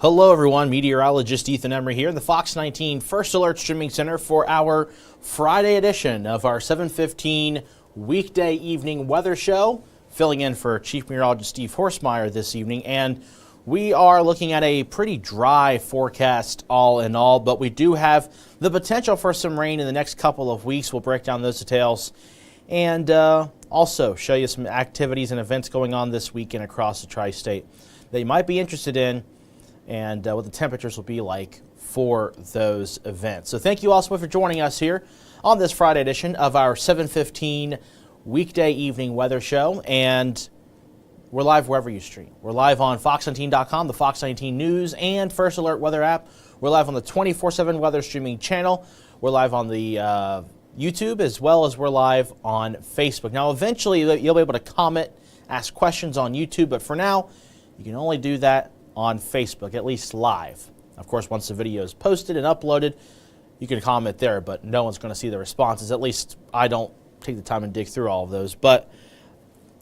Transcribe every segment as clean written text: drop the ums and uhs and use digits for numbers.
Hello everyone, Meteorologist Ethan Emery here in the Fox 19 First Alert Streaming Center for our Friday edition of our 7:15 weekday evening weather show. Filling in for Chief Meteorologist Steve Horsemeyer this evening, and we are looking at a pretty dry forecast all in all, but we do have the potential for some rain in the next couple of weeks. We'll break down those details and also show you some activities and events going on this weekend across the tri-state that you might be interested in, and what the temperatures will be like for those events. So thank you all so much for joining us here on this Friday edition of our 7:15 weekday evening weather show, and we're live wherever you stream. We're live on fox19.com, the Fox 19 News and First Alert weather app. We're live on the 24/7 weather streaming channel. We're live on the YouTube, as well as we're live on Facebook. Now, eventually, you'll be able to comment, ask questions on YouTube, but for now, you can only do that on Facebook, at least live. Of course, once the video is posted and uploaded, you can comment there, but no one's going to see the responses. At least I don't take the time and dig through all of those, but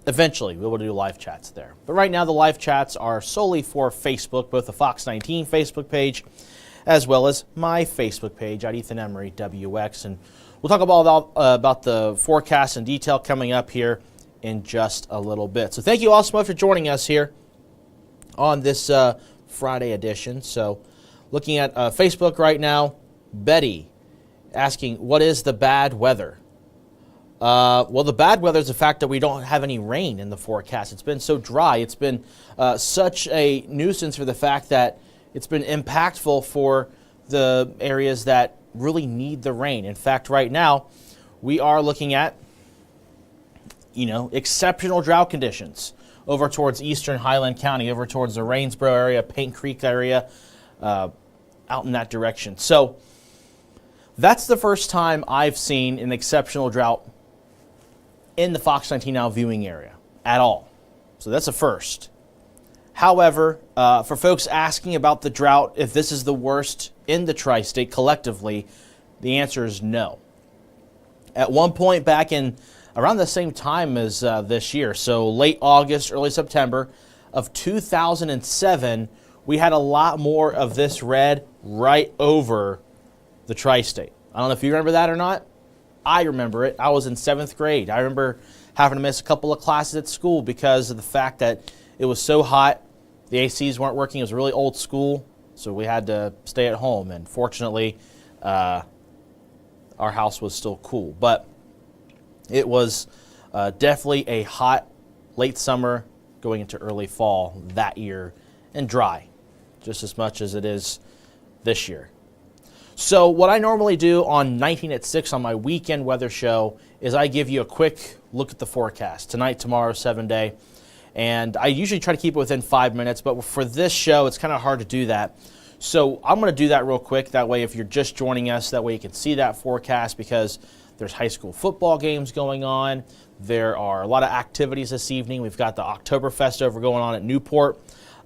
eventually we will do live chats there. But right now, the live chats are solely for Facebook, both the Fox 19 Facebook page as well as my Facebook page at Ethan Emery WX, and we'll talk about the forecast in detail coming up here in just a little bit. So thank you all so much for joining us here on this Friday edition. So looking at Facebook right now, Betty asking, what is the bad weather? Well, the bad weather is the fact that we don't have any rain in the forecast. It's been so dry. It's been such a nuisance for the fact that it's been impactful for the areas that really need the rain. In fact, right now, we are looking at, exceptional drought conditions over towards eastern Highland County, over towards the Rainsboro area, Paint Creek area, out in that direction. So that's the first time I've seen an exceptional drought in the Fox 19 Now viewing area at all. So that's a first. However, for folks asking about the drought, if this is the worst in the tri-state collectively, the answer is no. At one point back in around the same time as this year, so late August, early September of 2007, we had a lot more of this red right over the tri-state. I don't know if you remember that or not. I remember it. I was in 7th grade. I remember having to miss a couple of classes at school because of the fact that it was so hot. The ACs weren't working. It was a really old school, so we had to stay at home. And fortunately, our house was still cool. But it was definitely a hot late summer going into early fall that year, and dry, just as much as it is this year. So what I normally do on 19 at 6 on my weekend weather show is I give you a quick look at the forecast. Tonight, tomorrow, 7-day. And I usually try to keep it within 5 minutes, but for this show, it's kind of hard to do that. So I'm going to do that real quick. That way, if you're just joining us, that way you can see that forecast, because there's high school football games going on. There are a lot of activities this evening. We've got the Oktoberfest over going on at Newport.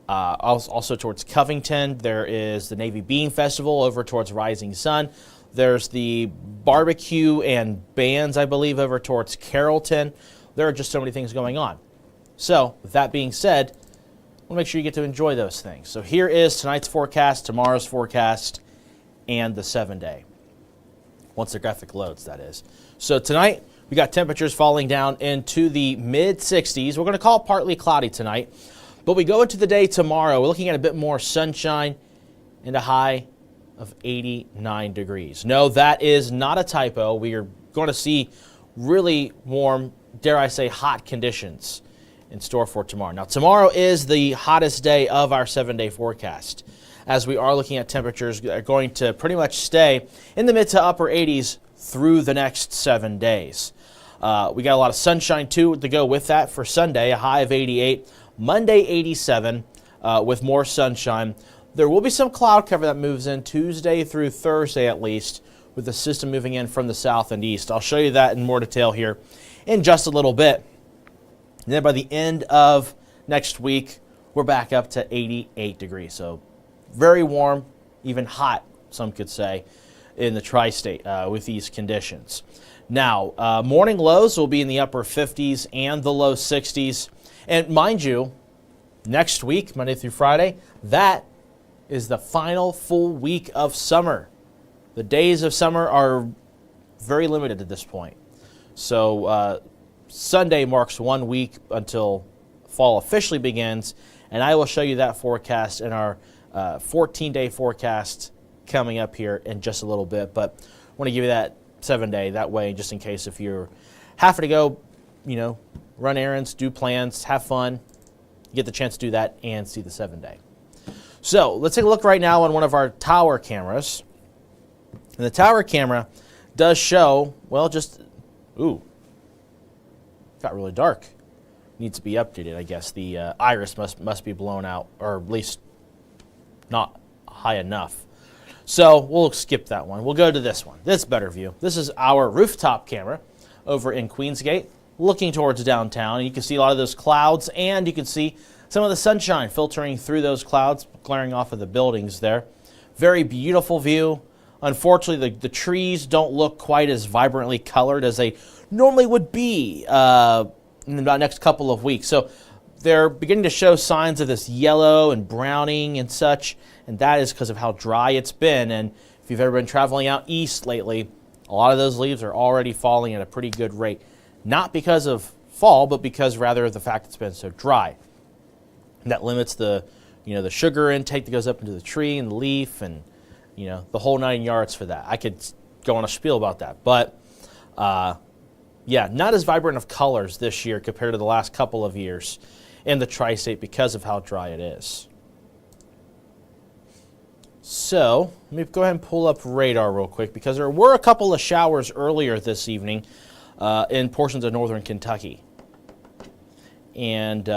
Also towards Covington, there is the Navy Bean Festival over towards Rising Sun. There's the barbecue and bands, I believe, over towards Carrollton. There are just so many things going on. So, with that being said, we'll make sure you get to enjoy those things. So here is tonight's forecast, tomorrow's forecast, and the 7-day. Once the graphic loads, that is. So tonight, we got temperatures falling down into the mid-60s. We're going to call it partly cloudy tonight. But we go into the day tomorrow, we're looking at a bit more sunshine and a high of 89 degrees. No, that is not a typo. We are going to see really warm, dare I say, hot conditions in store for tomorrow. Now, tomorrow is the hottest day of our 7-day forecast, as we are looking at temperatures that are going to pretty much stay in the mid to upper 80s through the next 7 days. We got a lot of sunshine, too, to go with that for Sunday, a high of 88. Monday, 87, with more sunshine. There will be some cloud cover that moves in Tuesday through Thursday, at least, with the system moving in from the south and east. I'll show you that in more detail here in just a little bit. And then by the end of next week, we're back up to 88 degrees. So very warm, even hot, some could say, in the tri-state with these conditions. Now, morning lows will be in the upper 50s and the low 60s. And mind you, next week, Monday through Friday, that is the final full week of summer. The days of summer are very limited at this point. So Sunday marks 1 week until fall officially begins, and I will show you that forecast in our 14-day forecast coming up here in just a little bit. But I want to give you that 7-day, that way, just in case if you're having to go, run errands, do plans, have fun, you get the chance to do that and see the 7-day. So let's take a look right now on one of our tower cameras. And the tower camera does show, well, got really dark. Needs to be updated, I guess. The iris must be blown out, or at least not high enough. So we'll skip that one. We'll go to this one. This better view. This is our rooftop camera over in Queensgate, looking towards downtown. And you can see a lot of those clouds, and you can see some of the sunshine filtering through those clouds, glaring off of the buildings there. Very beautiful view. Unfortunately, the trees don't look quite as vibrantly colored as they normally would be in the next couple of weeks. So they're beginning to show signs of this yellow and browning and such, and that is because of how dry it's been. And if you've ever been traveling out east lately, a lot of those leaves are already falling at a pretty good rate. Not because of fall, but because rather of the fact it's been so dry. And that limits the sugar intake that goes up into the tree and the leaf, and the whole 9 yards for that. I could go on a spiel about that. But, yeah, not as vibrant of colors this year compared to the last couple of years in the tri-state because of how dry it is. So, let me go ahead and pull up radar real quick, because there were a couple of showers earlier this evening in portions of northern Kentucky. And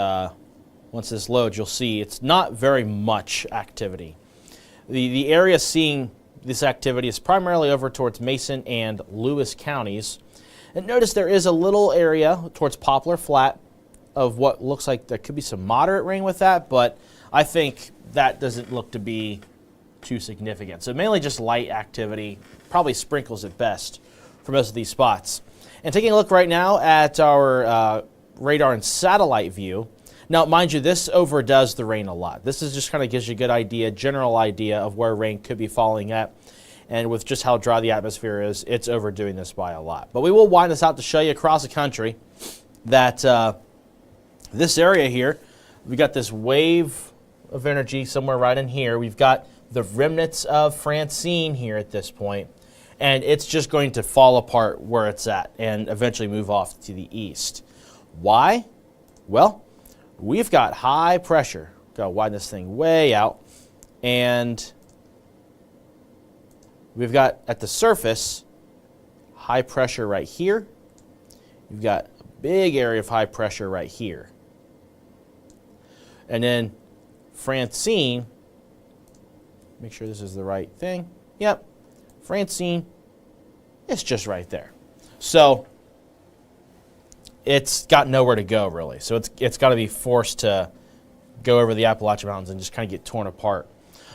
once this loads, you'll see it's not very much activity. The area seeing this activity is primarily over towards Mason and Lewis counties. And notice there is a little area towards Poplar Flat of what looks like there could be some moderate rain with that, but I think that doesn't look to be too significant. So mainly just light activity, probably sprinkles at best for most of these spots. And taking a look right now at our radar and satellite view. Now, mind you, this overdoes the rain a lot. This is just kind of gives you a good idea, general idea of where rain could be falling at. And with just how dry the atmosphere is, it's overdoing this by a lot. But we will wind this out to show you across the country that this area here, we got this wave of energy somewhere right in here. We've got the remnants of Francine here at this point, and it's just going to fall apart where it's at and eventually move off to the east. Why? Well, we've got high pressure. Got to widen this thing way out. And we've got at the surface high pressure right here. You've got a big area of high pressure right here. And then Francine, make sure this is the right thing. Yep, Francine, it's just right there. So it's got nowhere to go, really. So it's got to be forced to go over the Appalachian Mountains and just kind of get torn apart.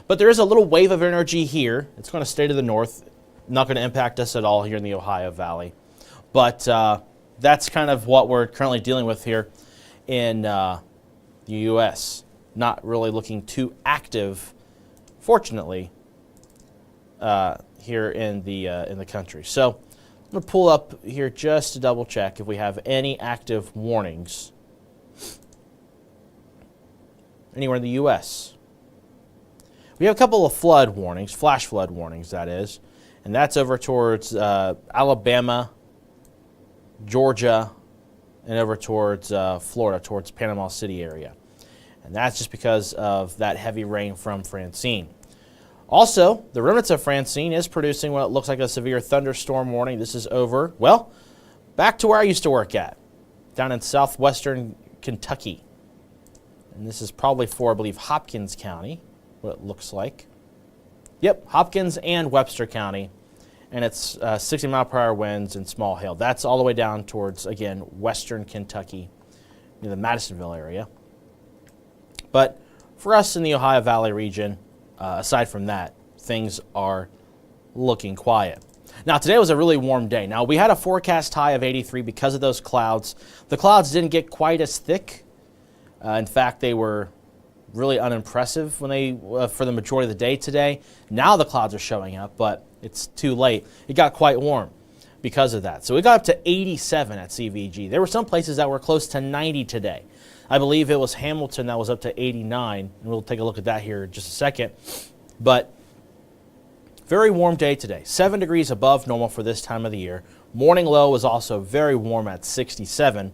But there is a little wave of energy here. It's going to stay to the north. Not going to impact us at all here in the Ohio Valley. But that's kind of what we're currently dealing with here in the U.S. Not really looking too active, fortunately, here in the country. So I'm going to pull up here just to double check if we have any active warnings anywhere in the U.S. We have a couple of flood warnings, flash flood warnings, that is, and that's over towards Alabama, Georgia, and over towards Florida, towards Panama City area. And that's just because of that heavy rain from Francine. Also, the remnants of Francine is producing what looks like a severe thunderstorm warning. This is over, well, back to where I used to work at, down in southwestern Kentucky. And this is probably for, I believe, Hopkins County, what it looks like. Yep, Hopkins and Webster County. And it's 60-mile-per-hour winds and small hail. That's all the way down towards, again, western Kentucky, near the Madisonville area. But for us in the Ohio Valley region, aside from that, things are looking quiet. Now, today was a really warm day. Now, we had a forecast high of 83 because of those clouds. The clouds didn't get quite as thick. In fact, they were really unimpressive when they for the majority of the day today. Now the clouds are showing up, but it's too late. It got quite warm because of that. So we got up to 87 at CVG. There were some places that were close to 90 today. I believe it was Hamilton that was up to 89, and we'll take a look at that here in just a second. But very warm day today, 7 degrees above normal for this time of the year. Morning low was also very warm at 67.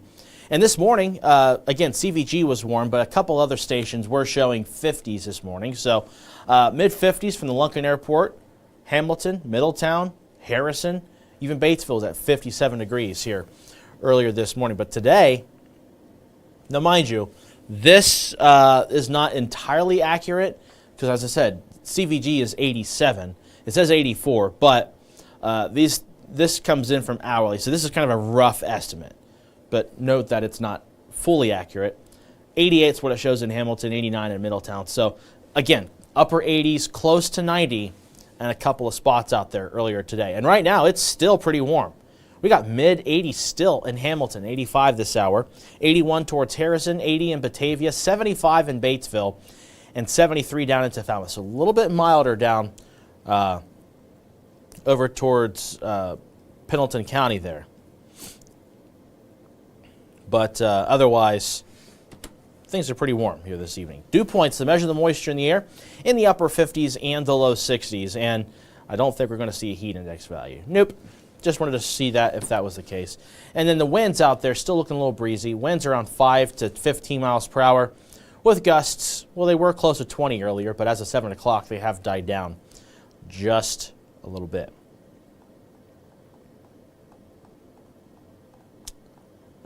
And this morning, again, CVG was warm, but a couple other stations were showing 50s this morning. So mid-50s from the Lunken Airport, Hamilton, Middletown, Harrison, even Batesville was at 57 degrees here earlier this morning. But today, now mind you, this is not entirely accurate because, as I said, CVG is 87. It says 84, but this comes in from hourly. So this is kind of a rough estimate. But note that it's not fully accurate. 88 is what it shows in Hamilton, 89 in Middletown. So again, upper 80s, close to 90, and a couple of spots out there earlier today. And right now, it's still pretty warm. We got mid-80s still in Hamilton, 85 this hour, 81 towards Harrison, 80 in Batavia, 75 in Batesville, and 73 down into Falmouth. So a little bit milder down over towards Pendleton County there. But otherwise, things are pretty warm here this evening. Dew points to measure the moisture in the air in the upper 50s and the low 60s. And I don't think we're going to see a heat index value. Nope. Just wanted to see that if that was the case. And then the winds out there still looking a little breezy. Winds around 5 to 15 miles per hour with gusts. Well, they were close to 20 earlier, but as of 7 o'clock, they have died down just a little bit.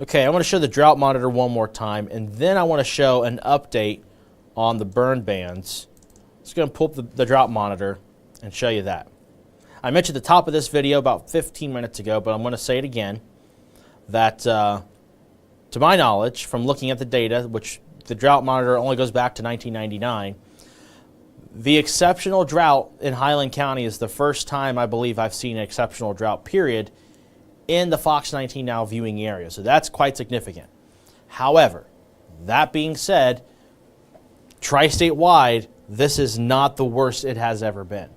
Okay, I want to show the drought monitor one more time, and then I want to show an update on the burn bans. I'm just going to pull up the drought monitor and show you that. I mentioned at the top of this video about 15 minutes ago, but I'm going to say it again, that to my knowledge, from looking at the data, which the drought monitor only goes back to 1999, the exceptional drought in Highland County is the first time I believe I've seen an exceptional drought, period, in the Fox 19 Now viewing area. So that's quite significant. However, that being said, tri-state wide, this is not the worst it has ever been.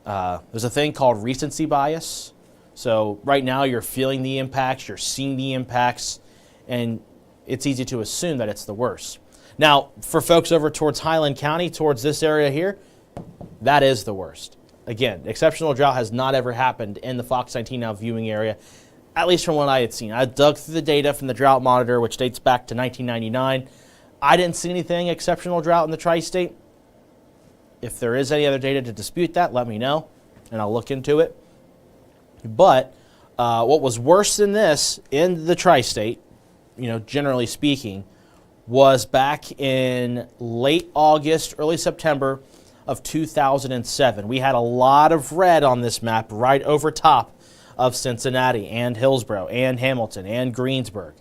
There's a thing called recency bias. So right now you're feeling the impacts, you're seeing the impacts, and it's easy to assume that it's the worst. Now, for folks over towards Highland County, towards this area here, that is the worst. Again, exceptional drought has not ever happened in the Fox 19 Now viewing area, at least from what I had seen. I dug through the data from the drought monitor, which dates back to 1999. I didn't see anything exceptional drought in the tri-state. If there is any other data to dispute that, let me know, and I'll look into it. But what was worse than this in the tri-state, generally speaking, was back in late August, early September of 2007. We had a lot of red on this map right over top of Cincinnati and Hillsborough and Hamilton and Greensburg.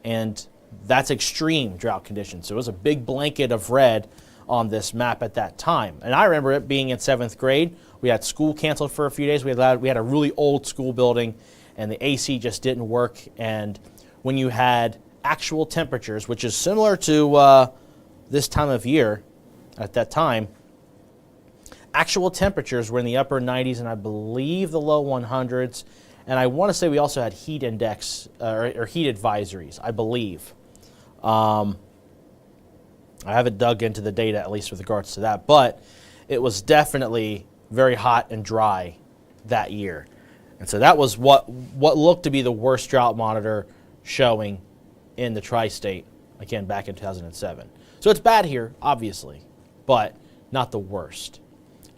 And that's extreme drought conditions. So it was a big blanket of red on this map at that time. And I remember it being in 7th grade. We had school canceled for a few days. We had a really old school building, and the AC just didn't work. And when you had actual temperatures, which is similar to this time of year at that time, actual temperatures were in the upper 90s and I believe the low 100s. And I want to say we also had heat index or heat advisories, I believe. I haven't dug into the data, at least with regards to that, but it was definitely very hot and dry that year. And so that was what looked to be the worst drought monitor showing in the tri-state, again, back in 2007. So it's bad here, obviously, but not the worst.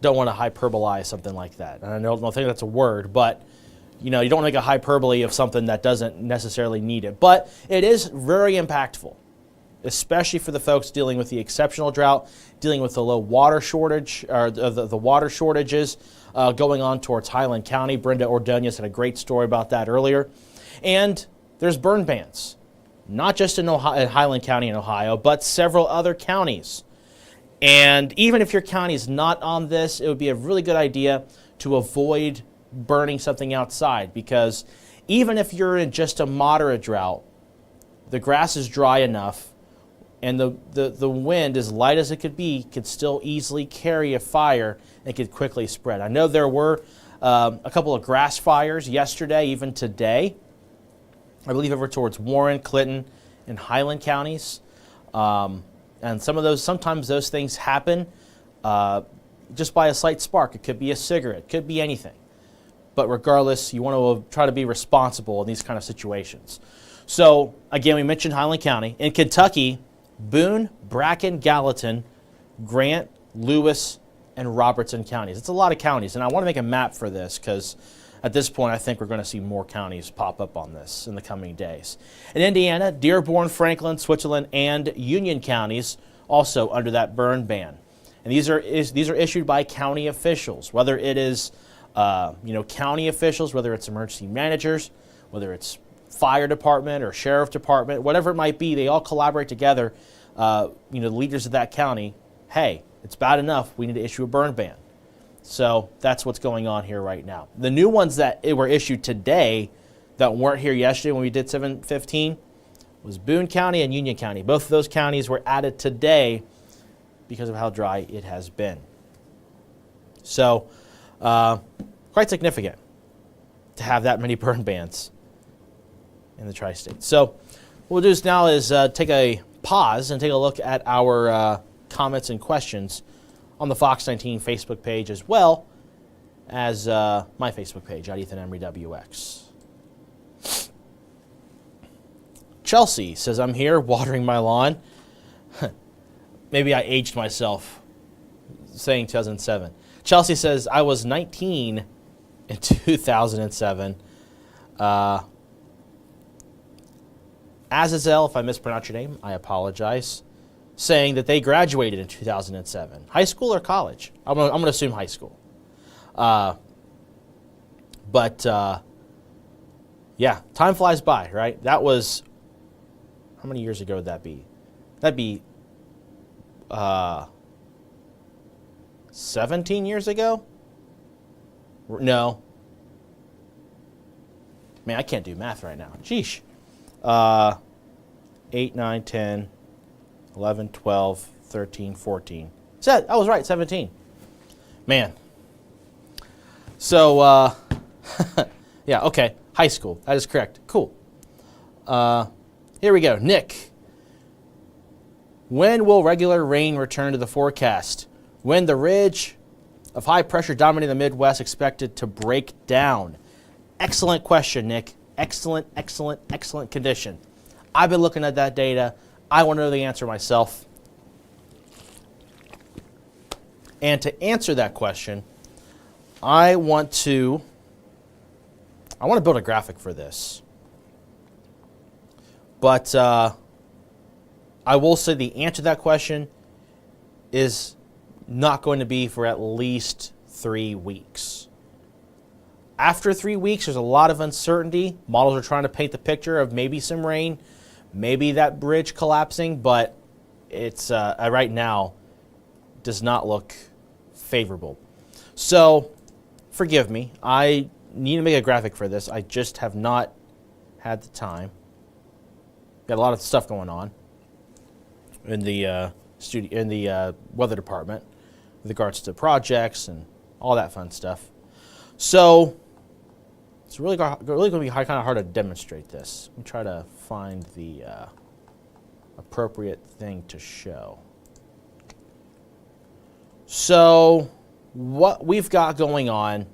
Don't want to hyperbolize something like that. And I don't think that's a word, but you don't make a hyperbole of something that doesn't necessarily need it. But it is very impactful, especially for the folks dealing with the exceptional drought, dealing with the low water shortage, or the water shortages going on towards Highland County. Brenda Ordonez had a great story about that earlier. And there's burn bans, not just in Highland County in Ohio, but several other counties. And even if your county is not on this, it would be a really good idea to avoid burning something outside, because even if you're in just a moderate drought, the grass is dry enough and the wind, as light as it could be, could still easily carry a fire and could quickly spread. I know there were a couple of grass fires yesterday, even today, I believe over towards Warren, Clinton, and Highland counties. And sometimes those things happen just by a slight spark. It could be a cigarette, it could be anything. But regardless, you want to try to be responsible in these kind of situations. So, again, we mentioned Highland County. In Kentucky, Boone, Bracken, Gallatin, Grant, Lewis, and Robertson counties. It's a lot of counties, and I want to make a map for this because at this point I think we're going to see more counties pop up on this in the coming days. In Indiana, Dearborn, Franklin, Switzerland, and Union counties also under that burn ban. And these are issued by county officials, whether it is county officials, whether it's emergency managers, whether it's fire department or sheriff department, whatever it might be, they all collaborate together, the leaders of that county. Hey, it's bad enough, we need to issue a burn ban. So that's what's going on here right now. The new ones that were issued today that weren't here yesterday when we did 715 was Boone County and Union County. Both of those counties were added today because of how dry it has been. So quite significant to have that many burn bans in the tri-state. So what we'll do now is take a pause and take a look at our comments and questions on the Fox 19 Facebook page as well as my Facebook page at Ethan Emery WX. Chelsea says, I'm here watering my lawn. Maybe I aged myself saying 2007. Chelsea says, I was 19 in 2007. Azazel, if I mispronounce your name, I apologize, saying that they graduated in 2007. High school or college? I'm going to assume high school. Yeah, time flies by, right? That was, how many years ago would that be? That'd be 17 years ago? No. Man, I can't do math right now. Sheesh. 8, 9, 10, 11, 12, 13, 14. I was right, 17. Man. So, yeah, okay. High school. That is correct. Cool. Here we go. Nick. When will regular rain return to the forecast? When the ridge of high pressure dominating the Midwest expected to break down? Excellent question, Nick. Excellent, excellent, excellent condition. I've been looking at that data. I want to know the answer myself. And to answer that question, I want to build a graphic for this. But I will say the answer to that question is not going to be for at least 3 weeks. After 3 weeks, there's a lot of uncertainty. Models are trying to paint the picture of maybe some rain, maybe that bridge collapsing, but it's right now does not look favorable. So, forgive me. I need to make a graphic for this. I just have not had the time. Got a lot of stuff going on in the weather department with regards to projects and all that fun stuff. So it's really going to be kind of hard to demonstrate this. Let me try to find the appropriate thing to show. So what we've got going on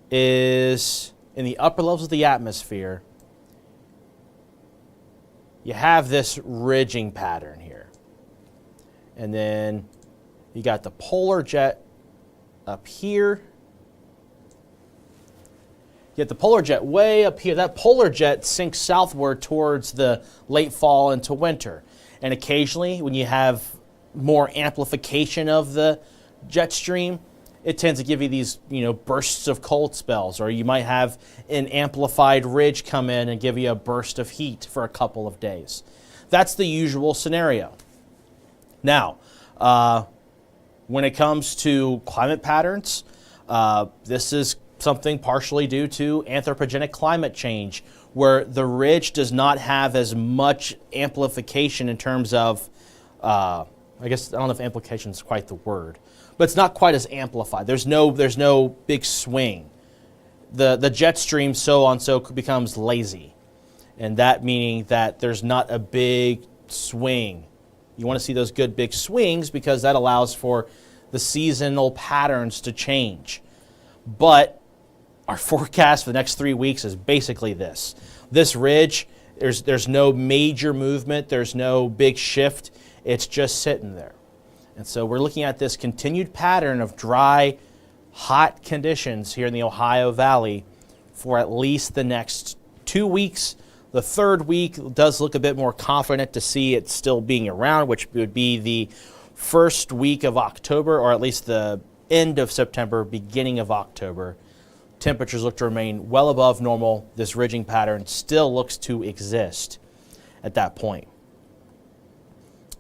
is in the upper levels of the atmosphere, you have this ridging pattern here. And then you got the polar jet up here. You get the polar jet way up here. That polar jet sinks southward towards the late fall into winter. And occasionally, when you have more amplification of the jet stream, it tends to give you these, bursts of cold spells, or you might have an amplified ridge come in and give you a burst of heat for a couple of days. That's the usual scenario. Now, when it comes to climate patterns, this is something partially due to anthropogenic climate change, where the ridge does not have as much amplification in terms of I guess I don't know if amplification is quite the word, but it's not quite as amplified. There's no big swing. The jet stream so becomes lazy, and that meaning that there's not a big swing. You want to see those good big swings because that allows for the seasonal patterns to change. But our forecast for the next 3 weeks is basically this. This ridge, there's no major movement, there's no big shift. It's just sitting there. And so we're looking at this continued pattern of dry, hot conditions here in the Ohio Valley for at least the next 2 weeks. The third week does look a bit more confident to see it still being around, which would be the first week of October, or at least the end of September, beginning of October. Temperatures look to remain well above normal. This ridging pattern still looks to exist at that point.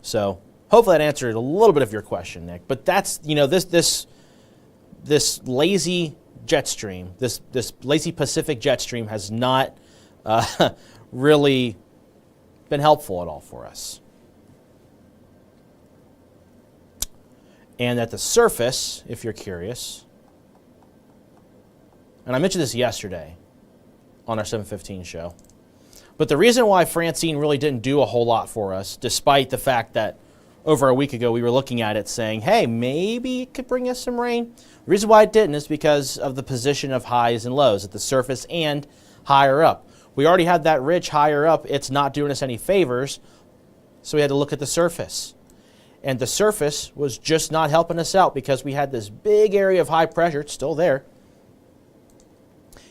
So hopefully that answered a little bit of your question, Nick. But that's, this lazy jet stream, this lazy Pacific jet stream has not really been helpful at all for us. And at the surface, if you're curious, and I mentioned this yesterday on our 7:15 show, but the reason why Francine really didn't do a whole lot for us, despite the fact that over a week ago we were looking at it saying, hey, maybe it could bring us some rain. The reason why it didn't is because of the position of highs and lows at the surface and higher up. We already had that ridge higher up. It's not doing us any favors, so we had to look at the surface. And the surface was just not helping us out because we had this big area of high pressure. It's still there.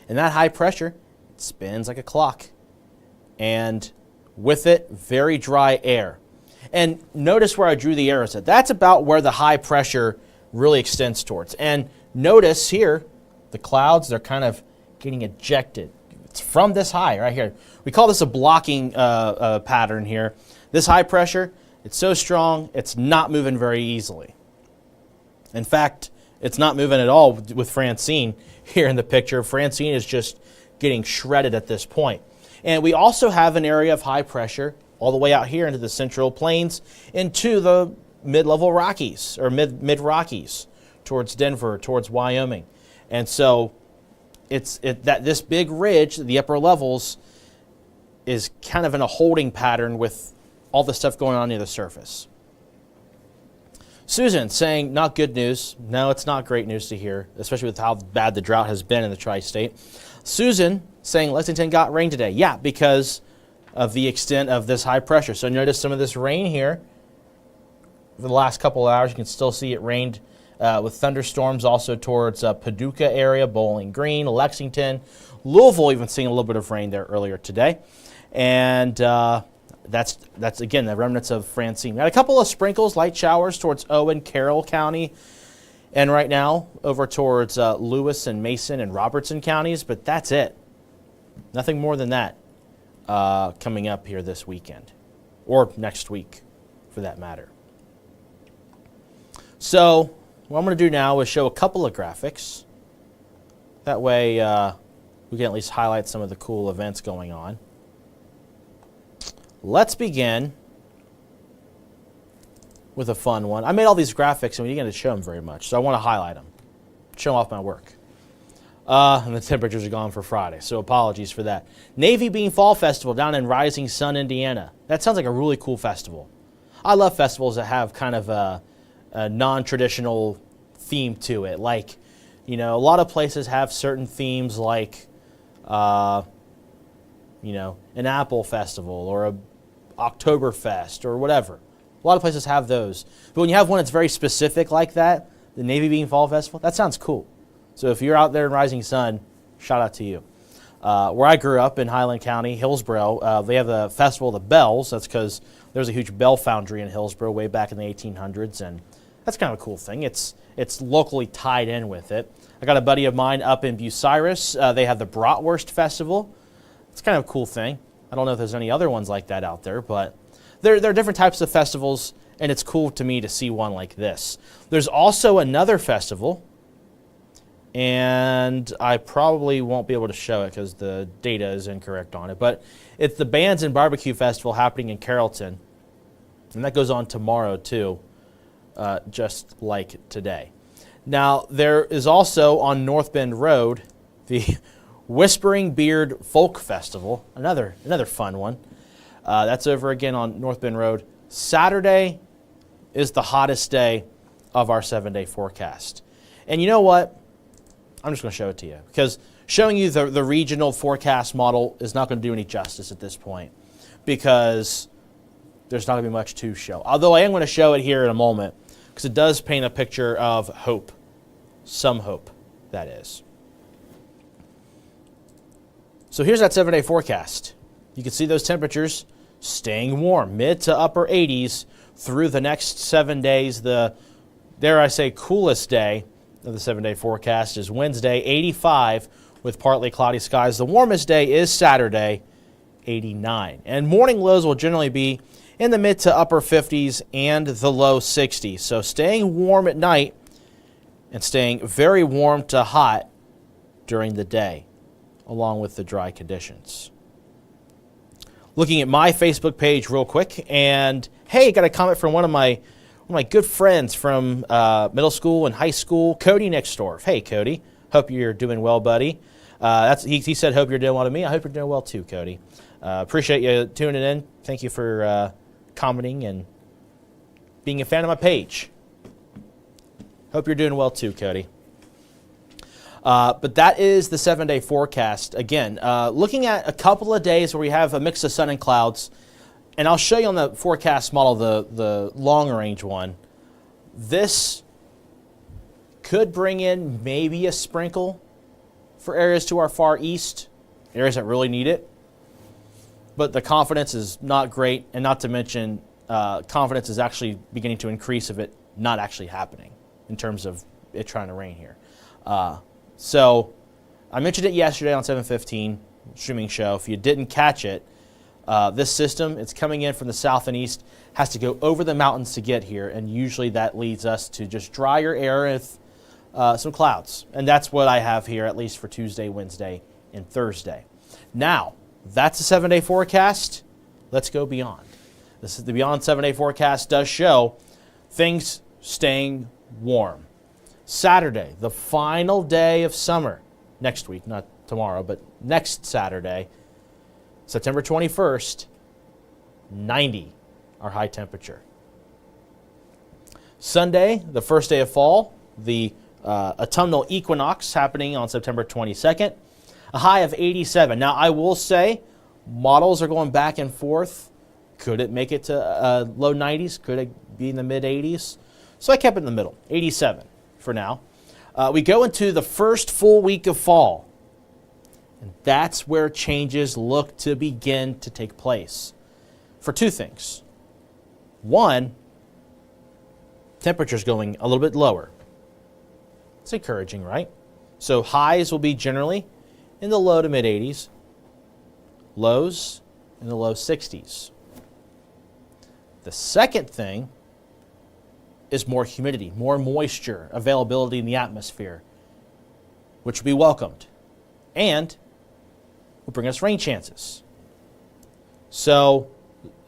And that high pressure spins like a clock. And with it, very dry air. And notice where I drew the arrows at. That's about where the high pressure really extends towards. And notice here, the clouds, they're kind of getting ejected. It's from this high right here. We call this a blocking pattern here. This high pressure, it's so strong, it's not moving very easily. In fact, it's not moving at all with Francine here in the picture. Francine is just getting shredded at this point. And we also have an area of high pressure all the way out here into the Central Plains into the mid-level Rockies, or mid-Rockies, towards Denver, towards Wyoming. And so this big ridge, the upper levels, is kind of in a holding pattern with all the stuff going on near the surface. Susan saying, not good news. No, it's not great news to hear, especially with how bad the drought has been in the tri-state. Susan saying Lexington got rain today. Yeah, because of the extent of this high pressure. So notice some of this rain here. For the last couple of hours, you can still see it rained with thunderstorms also towards Paducah area, Bowling Green, Lexington. Louisville even seeing a little bit of rain there earlier today. And that's again, the remnants of Francine. We had a couple of sprinkles, light showers towards Owen, Carroll County, and right now over towards Lewis and Mason and Robertson counties, but that's it. Nothing more than that coming up here this weekend, or next week for that matter. So what I'm going to do now is show a couple of graphics. That way we can at least highlight some of the cool events going on. Let's begin with a fun one. I made all these graphics and we didn't get to show them very much, so I want to highlight them, show off my work. And the temperatures are gone for Friday, so apologies for that. Navy Bean Fall Festival down in Rising Sun, Indiana. That sounds like a really cool festival. I love festivals that have kind of a non-traditional theme to it. Like, a lot of places have certain themes like, an apple festival or a Oktoberfest or whatever. A lot of places have those. But when you have one that's very specific like that, the Navy Bean Fall Festival, that sounds cool. So if you're out there in Rising Sun, shout out to you. Where I grew up in Highland County, Hillsboro, they have the Festival of the Bells. That's because there's a huge bell foundry in Hillsboro way back in the 1800s, and that's kind of a cool thing. It's locally tied in with it. I got a buddy of mine up in Bucyrus. They have the Bratwurst Festival. It's kind of a cool thing. I don't know if there's any other ones like that out there, but there are different types of festivals, and it's cool to me to see one like this. There's also another festival, and I probably won't be able to show it because the data is incorrect on it, but it's the Bands and Barbecue Festival happening in Carrollton. And that goes on tomorrow too, just like today. Now, there is also on North Bend Road the Whispering Beard Folk Festival, another fun one. That's over again on North Bend Road. Saturday is the hottest day of our 7-day forecast. And you know what? I'm just going to show it to you, because showing you the regional forecast model is not going to do any justice at this point, because there's not going to be much to show. Although I am going to show it here in a moment, because it does paint a picture of hope. Some hope, that is. So here's that 7-day forecast. You can see those temperatures staying warm, mid to upper 80s through the next 7 days. The, dare I say, coolest day of the 7-day forecast is Wednesday, 85 with partly cloudy skies. The warmest day is Saturday, 89. And morning lows will generally be in the mid to upper 50s and the low 60s. So staying warm at night and staying very warm to hot during the day, along with the dry conditions. Looking at my Facebook page real quick, and hey, got a comment from one of my good friends from middle school and high school, Cody Nixdorf. Hey, Cody, hope you're doing well, buddy. He said, hope you're doing well to me. I hope you're doing well too, Cody. Appreciate you tuning in. Thank you for commenting and being a fan of my page. Hope you're doing well too, Cody. But that is the 7-day forecast. Again, looking at a couple of days where we have a mix of sun and clouds, and I'll show you on the forecast model, the long-range one. This could bring in maybe a sprinkle for areas to our far east, areas that really need it. But the confidence is not great, and not to mention confidence is actually beginning to increase of it not actually happening in terms of it trying to rain here. So I mentioned it yesterday on 7:15 streaming show. If you didn't catch it, this system, it's coming in from the south and east, has to go over the mountains to get here, and usually that leads us to just drier air with some clouds. And that's what I have here, at least for Tuesday, Wednesday, and Thursday. Now, that's the 7-day forecast. Let's go beyond. This is the Beyond 7-day forecast does show things staying warm. Saturday, the final day of summer, next week, not tomorrow, but next Saturday, September 21st, 90, our high temperature. Sunday, the first day of fall, the autumnal equinox happening on September 22nd, a high of 87. Now, I will say, models are going back and forth. Could it make it to low 90s? Could it be in the mid 80s? So I kept it in the middle, 87 for now. We go into the first full week of fall, and that's where changes look to begin to take place for two things. One, temperatures going a little bit lower. It's encouraging, right? So highs will be generally in the low to mid 80s, lows in the low 60s. The second thing is more humidity, more moisture availability in the atmosphere, which will be welcomed and will bring us rain chances. So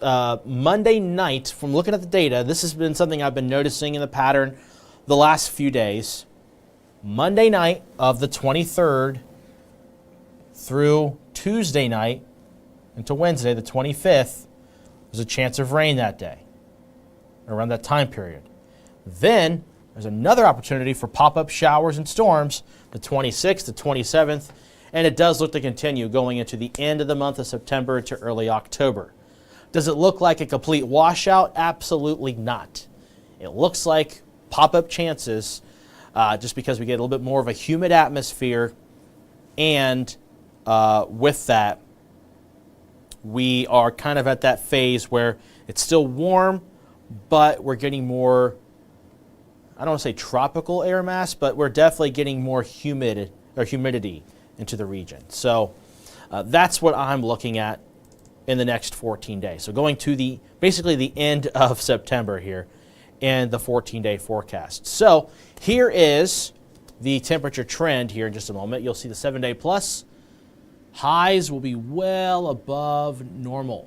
Monday night, from looking at the data, this has been something I've been noticing in the pattern the last few days. Monday night of the 23rd through Tuesday night until Wednesday, the 25th, there's a chance of rain that day, around that time period. Then there's another opportunity for pop-up showers and storms, the 26th, the 27th, and it does look to continue going into the end of the month of September to early October. Does it look like a complete washout? Absolutely not. It looks like pop-up chances just because we get a little bit more of a humid atmosphere, and with that, we are kind of at that phase where it's still warm, but we're getting more, I don't want to say tropical air mass, but we're definitely getting more humidity into the region. So that's what I'm looking at in the next 14 days. So going to basically the end of September here and the 14-day forecast. So here is the temperature trend here in just a moment. You'll see the 7-day plus. Highs will be well above normal.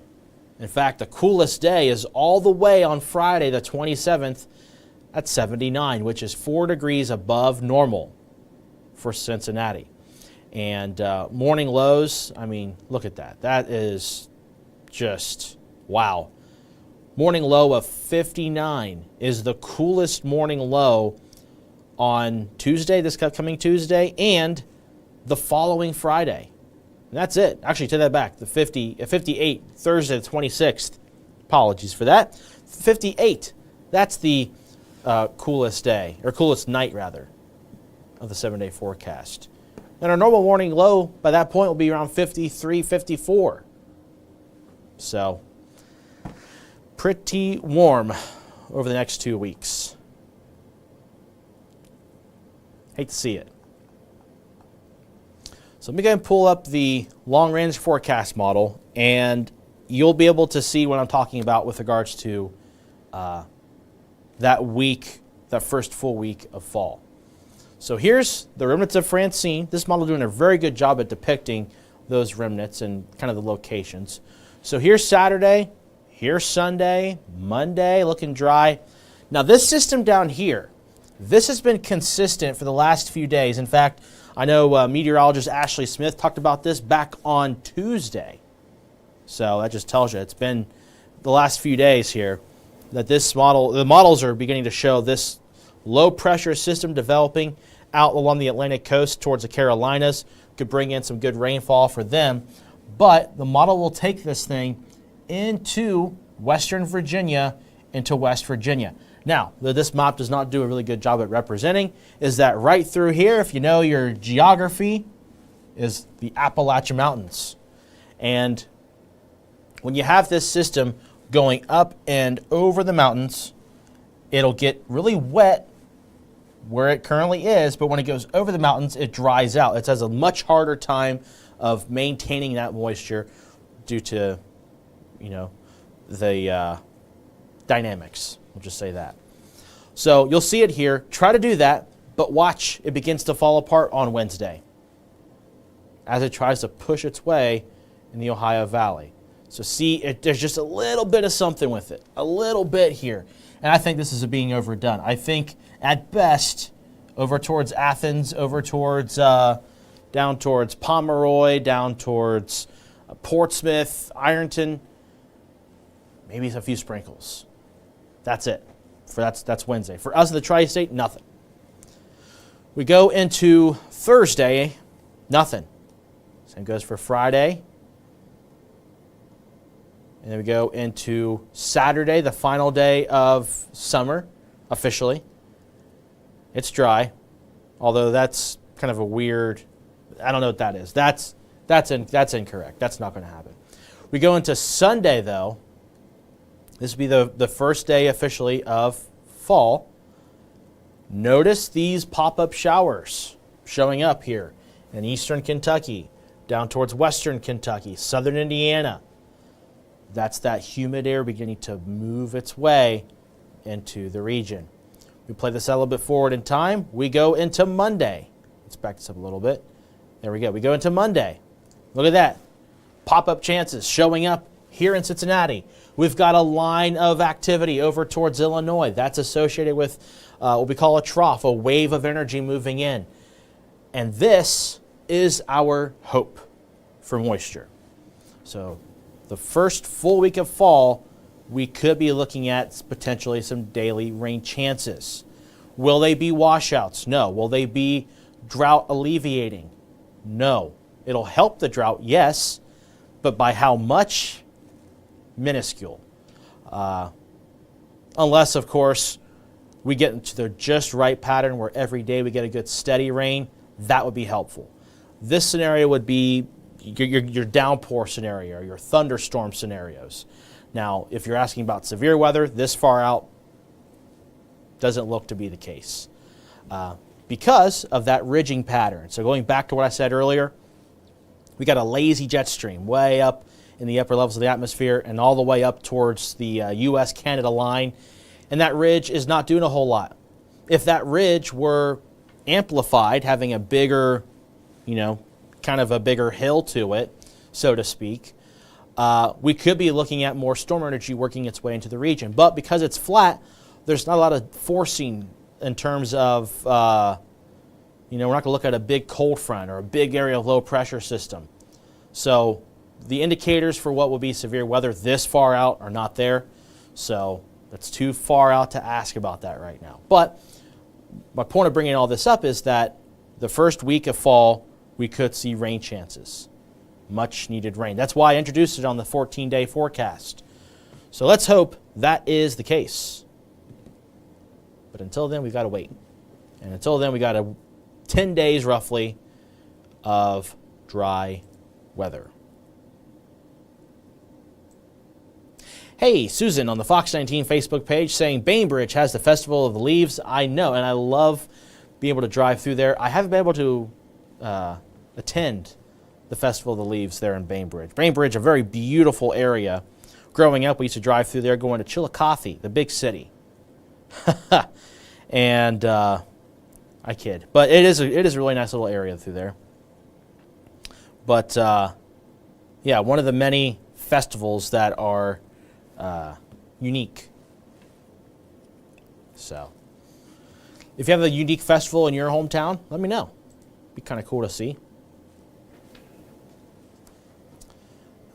In fact, the coolest day is all the way on Friday, the 27th, at 79, which is 4 degrees above normal for Cincinnati. And morning lows, I mean, look at that. That is just, wow. Morning low of 59 is the coolest morning low on Tuesday, this coming Tuesday, and the following Friday. And that's it. Actually, take that back. The 58, Thursday, the 26th. Apologies for that. 58. That's the coolest day, or coolest night, rather, of the 7-day forecast. And our normal morning low by that point will be around 53, 54. So, pretty warm over the next 2 weeks. Hate to see it. So let me go ahead and pull up the long-range forecast model, and you'll be able to see what I'm talking about with regards to that week, that first full week of fall. So here's the remnants of Francine. This model doing a very good job at depicting those remnants and kind of the locations. So here's Saturday, here's Sunday, Monday, looking dry. Now this system down here, this has been consistent for the last few days. In fact, I know meteorologist Ashley Smith talked about this back on Tuesday. So that just tells you it's been the last few days here that this model, the models are beginning to show this low pressure system developing out along the Atlantic coast towards the Carolinas. Could bring in some good rainfall for them. But the model will take this thing into Western Virginia, into West Virginia. Now, though this map does not do a really good job at representing, is that right through here, if you know your geography, is the Appalachian Mountains. And when you have this system going up and over the mountains, it'll get really wet where it currently is, but when it goes over the mountains, it dries out. It has a much harder time of maintaining that moisture due to, you know, the dynamics. We'll just say that. So you'll see it here. Try to do that, but watch. It begins to fall apart on Wednesday as it tries to push its way in the Ohio Valley. So see, there's just a little bit of something with it, a little bit here. And I think this is being overdone. I think at best, over towards Athens, over towards, down towards Pomeroy, down towards Portsmouth, Ironton, maybe a few sprinkles. That's it. That's Wednesday. For us in the Tri-State, nothing. We go into Thursday, nothing. Same goes for Friday. And then we go into Saturday, the final day of summer, officially. It's dry, although that's kind of a weird, I don't know what that is. That's incorrect. That's not going to happen. We go into Sunday, though. This will be the first day officially of fall. Notice these pop-up showers showing up here in eastern Kentucky, down towards western Kentucky, southern Indiana. That's that humid air beginning to move its way into the region. We play this out a little bit forward in time. We go into Monday. Let's back this up a little bit. There we go. We go into Monday. Look at that. Pop-up chances showing up here in Cincinnati. We've got a line of activity over towards Illinois. That's associated with what we call a trough, a wave of energy moving in. And this is our hope for moisture. So the first full week of fall, we could be looking at potentially some daily rain chances. Will they be washouts? No. Will they be drought alleviating? No. It'll help the drought, yes, but by how much? Minuscule. Unless, of course, we get into the just right pattern where every day we get a good steady rain, that would be helpful. This scenario would be your downpour scenario, your thunderstorm scenarios. Now, if you're asking about severe weather, this far out doesn't look to be the case because of that ridging pattern. So going back to what I said earlier, we got a lazy jet stream way up in the upper levels of the atmosphere and all the way up towards the U.S.-Canada line, and that ridge is not doing a whole lot. If that ridge were amplified, having a bigger, kind of a bigger hill to it, so to speak, we could be looking at more storm energy working its way into the region. But because it's flat, there's not a lot of forcing in terms of, we're not going to look at a big cold front or a big area of low pressure system. So the indicators for what will be severe weather this far out are not there. So that's too far out to ask about that right now. But my point of bringing all this up is that the first week of fall, we could see rain chances. Much needed rain. That's why I introduced it on the 14-day forecast. So let's hope that is the case. But until then, we've got to wait. And until then, we got 10 days roughly of dry weather. Hey, Susan on the Fox 19 Facebook page saying Bainbridge has the Festival of the Leaves. I know, and I love being able to drive through there. I haven't been able to attend the Festival of the Leaves there in Bainbridge. Bainbridge, a very beautiful area. Growing up, we used to drive through there going to Chillicothe, the big city. And I kid. But it is a really nice little area through there. But, yeah, one of the many festivals that are unique. So, if you have a unique festival in your hometown, let me know. It'd be kind of cool to see.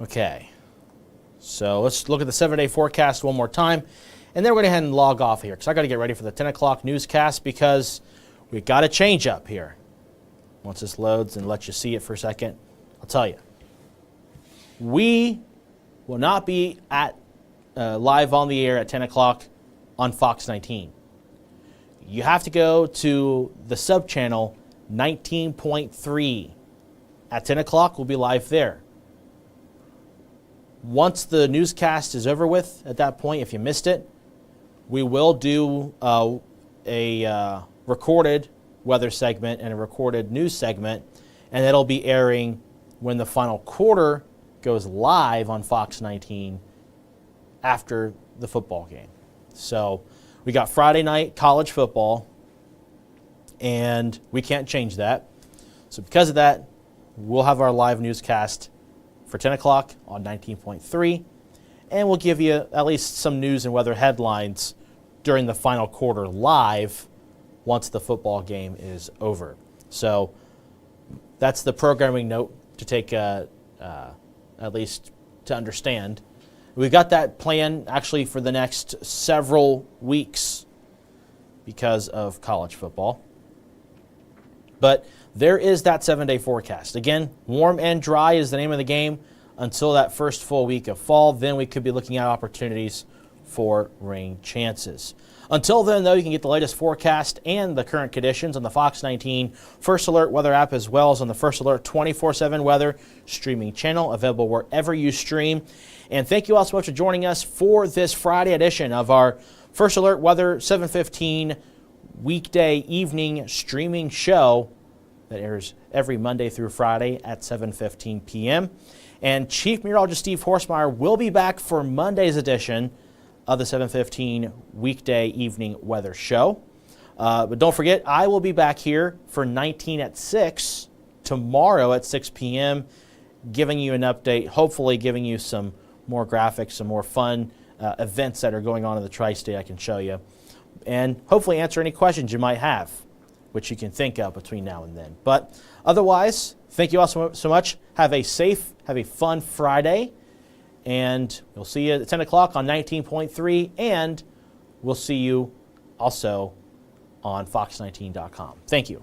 Okay, so let's look at the 7-day forecast one more time, and then we're going to go ahead and log off here because I got to get ready for the 10 o'clock newscast because we got to change up here. Once this loads and lets you see it for a second, I'll tell you. We will not be at live on the air at 10 o'clock on Fox 19. You have to go to the sub-channel 19.3. At 10 o'clock, we'll be live there. Once the newscast is over with, at that point, if you missed it, we will do a recorded weather segment and a recorded news segment, and that'll be airing when the final quarter goes live on Fox 19 after the football game. So we got Friday night college football, and we can't change that. So because of that, we'll have our live newscast for 10 o'clock on 19.3, and we'll give you at least some news and weather headlines during the final quarter live once the football game is over. So that's the programming note to take at least to understand. We've got that plan actually for the next several weeks because of college football. But there is that 7-day forecast. Again, warm and dry is the name of the game until that first full week of fall. Then we could be looking at opportunities for rain chances. Until then, though, you can get the latest forecast and the current conditions on the Fox 19 First Alert weather app, as well as on the First Alert 24/7 weather streaming channel, available wherever you stream. And thank you all so much for joining us for this Friday edition of our First Alert Weather 7:15 weekday evening streaming show that airs every Monday through Friday at 7:15 p.m. And Chief Meteorologist Steve Horsemeyer will be back for Monday's edition of the 7:15 weekday evening weather show. But don't forget, I will be back here for 19 at 6 tomorrow at 6 p.m., giving you an update, hopefully giving you some more graphics, some more fun events that are going on in the Tri-State I can show you, and hopefully answer any questions you might have, which you can think of between now and then. But otherwise, thank you all so much. Have a safe, have a fun Friday, and we'll see you at 10 o'clock on 19.3, and we'll see you also on fox19.com. Thank you.